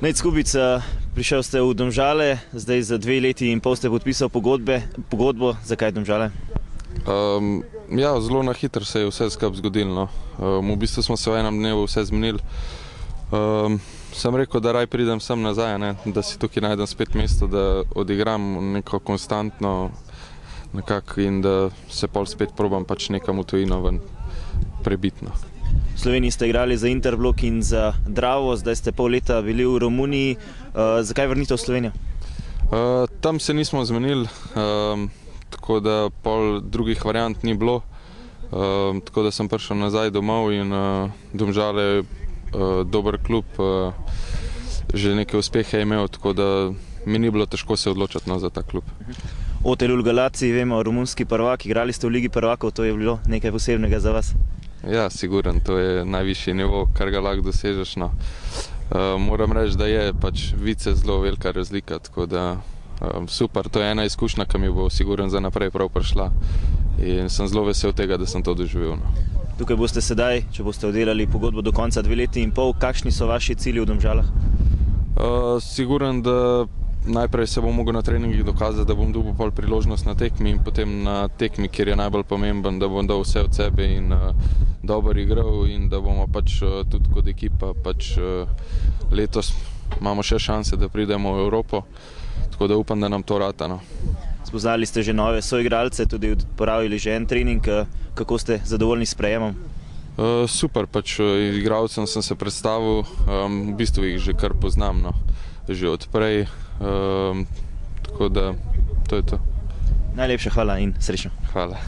Nejc Skubic, prišel ste v Domžale, zdaj za 2 leti in pol ste podpisal pogodbo. Zakaj Domžale? Ja, zelo na hitro se je vse skupaj zgodilo. V bistvu smo se v enem dnevu vse zmenili. Sem rekel, da raj pridem sem nazaj, da si tukaj najdem spet mesto, da odigram neko konstantno nekako in da se pol spet probam pač nekam v tujino ven prebitno. V Sloveniji ste igrali za Interblok in za Dravo, zdaj ste pol leta bili v Romuniji. Zakaj vrnitev v Slovenijo? Tam se nismo zmenili, tako da pol drugih variant ni bilo. Tako da sem prišel nazaj domov in Domžale je dober klub, že neke uspehe je imel, tako da mi ni bilo težko se odločiti za ta klub. Otelul Galaci, vemo, romunski prvak, igrali ste v Ligi prvakov, to je bilo nekaj posebnega za vas? Ja, siguren, to je najvišji nivo, kar ga lahko dosežeš. Moram reči, da je pač vice zelo velika razlika, tako da super, to je ena izkušnja, ki mi bo siguren za naprej prav prišla in sem zelo vesel tega, da sem to doživel. Tukaj boste sedaj, če boste oddelali pogodbo do konca 2 leti in pol, kakšni so vaši cilji v Domžalah? Siguren, da najprej se bom mogel na treningih dokazati, da bom dobil pol priložnost na tekmi in potem na tekmi, kjer je najbolj pomemben, da bom dal vse od sebe in dober igral in da bomo pač tudi kot ekipa pač letos imamo še šanse, da pridemo v Evropo, tako da upam, da nam to rata. Spoznali ste že nove soigralce, tudi poravili že en trening, kako ste zadovoljni s sprejemom? Super, pač igralcem sem se predstavil, v bistvu jih že kar poznam, že odprej, tako da to je to. Najlepša hvala in srečno. Hvala.